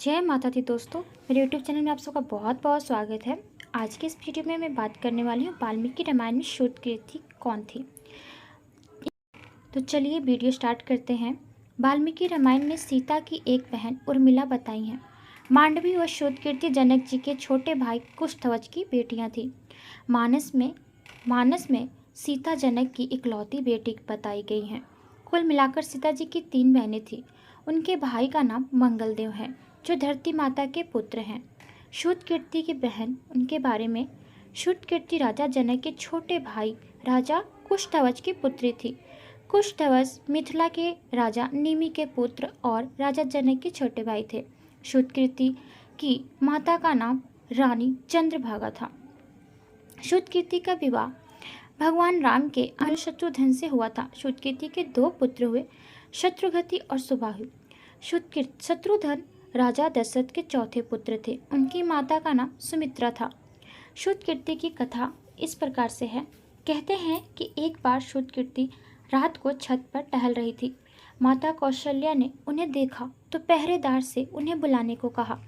जय माता दी दोस्तों, मेरे यूट्यूब चैनल में आप सबका बहुत बहुत स्वागत है। आज के इस वीडियो में मैं बात करने वाली हूँ वाल्मीकि रामायण में शूद्रकीर्ति कौन थी। तो चलिए वीडियो स्टार्ट करते हैं। वाल्मीकि रामायण में सीता की एक बहन उर्मिला बताई हैं। मांडवी व शूद्रकीर्ति जनक जी के छोटे भाई कुशध्वज की बेटियाँ थीं। मानस में सीता जनक की इकलौती बेटी बताई गई हैं। कुल मिलाकर सीता जी की 3 बहनें थीं। उनके भाई का नाम मंगलदेव है, जो धरती माता के पुत्र हैं। शूद्रकीर्ति की बहन उनके बारे में, शूद्रकीर्ति राजा जनक के छोटे भाई राजा कुशध्वज की पुत्री थी। कुशध्वज मिथिला के राजा निमि के पुत्र और राजा जनक के छोटे भाई थे। शूद्रकीर्ति की माता का नाम रानी चंद्रभागा था। शूद्रकीर्ति का विवाह भगवान राम के अनुज शत्रुघ्न से हुआ था। शूद्रकीर्ति के 2 पुत्र हुए, शत्रुघ्न और सुबाहु। शत्रुघ्न राजा दशरथ के चौथे पुत्र थे। उनकी माता का नाम सुमित्रा था। शूद्रकीर्ति की कथा इस प्रकार से है। कहते हैं कि एक बार शूद्रकीर्ति रात को छत पर टहल रही थी। माता कौशल्या ने उन्हें देखा तो पहरेदार से उन्हें बुलाने को कहा।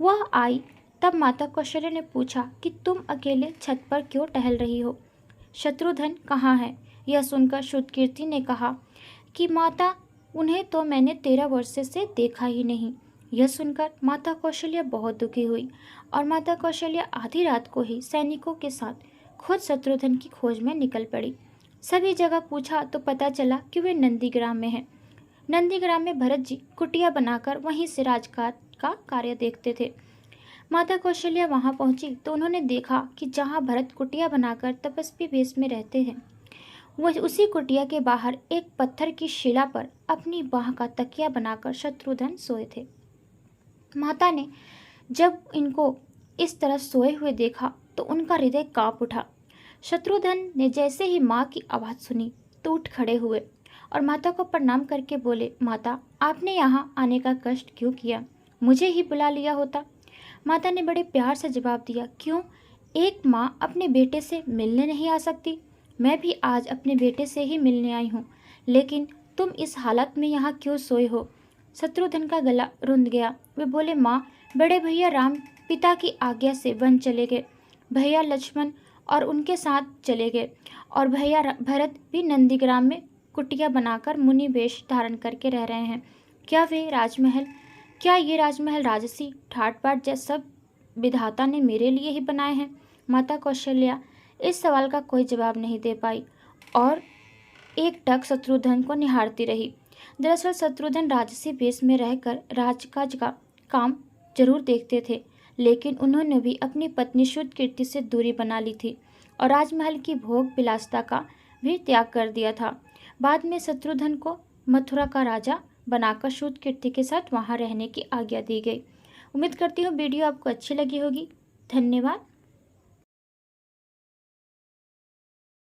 वह आई तब माता कौशल्या ने पूछा कि तुम अकेले छत पर क्यों टहल रही हो? शत्रुघ्न कहाँ है? यह सुनकर शूद्रकीर्ति ने कहा कि माता, उन्हें तो मैंने 13 वर्ष से देखा ही नहीं। यह सुनकर माता कौशल्या बहुत दुखी हुई और माता कौशल्या आधी रात को ही सैनिकों के साथ खुद शत्रुघ्न की खोज में निकल पड़ी। सभी जगह पूछा तो पता चला कि वे नंदीग्राम में हैं। नंदीग्राम में भरत जी कुटिया बनाकर वहीं से राजकाज का कार्य देखते थे। माता कौशल्या वहां पहुंची तो उन्होंने देखा कि जहां भरत कुटिया बनाकर तपस्वी वेश में रहते हैं, वह उसी कुटिया के बाहर एक पत्थर की शिला पर अपनी बाह का तकिया बनाकर शत्रुघ्न सोए थे। माता ने जब इनको इस तरह सोए हुए देखा तो उनका हृदय कांप उठा। शत्रुघ्न ने जैसे ही माँ की आवाज़ सुनी तो उठ खड़े हुए और माता को प्रणाम करके बोले, माता, आपने यहाँ आने का कष्ट क्यों किया? मुझे ही बुला लिया होता। माता ने बड़े प्यार से जवाब दिया, क्यों? एक माँ अपने बेटे से मिलने नहीं आ सकती? मैं भी आज अपने बेटे से ही मिलने आई हूँ, लेकिन तुम इस हालत में यहाँ क्यों सोए हो? शत्रुघ्न का गला रुंध गया। वे बोले, माँ, बड़े भैया राम पिता की आज्ञा से वन चले गए। भैया लक्ष्मण और उनके साथ चले गए और भैया भरत भी नंदीग्राम में कुटिया बनाकर मुनि वेश धारण करके रह रहे हैं। क्या ये राजमहल राजसी ठाट बाट सब विधाता ने मेरे लिए ही बनाए हैं? माता कौशल्या इस सवाल का कोई जवाब नहीं दे पाई और एक टक शत्रुघ्न को निहारती रही। दरअसल शत्रुघ्न राजसी वेश में रहकर राजकाज का काम जरूर देखते थे, लेकिन उन्होंने भी अपनी पत्नी शूद्रकीर्ति से दूरी बना ली थी और राजमहल की भोग विलासिता का भी त्याग कर दिया था। बाद में शत्रुघ्न को मथुरा का राजा बनाकर शूद्रकीर्ति के साथ वहां रहने की आज्ञा दी गई। उम्मीद करती हूँ वीडियो आपको अच्छी लगी होगी। धन्यवाद।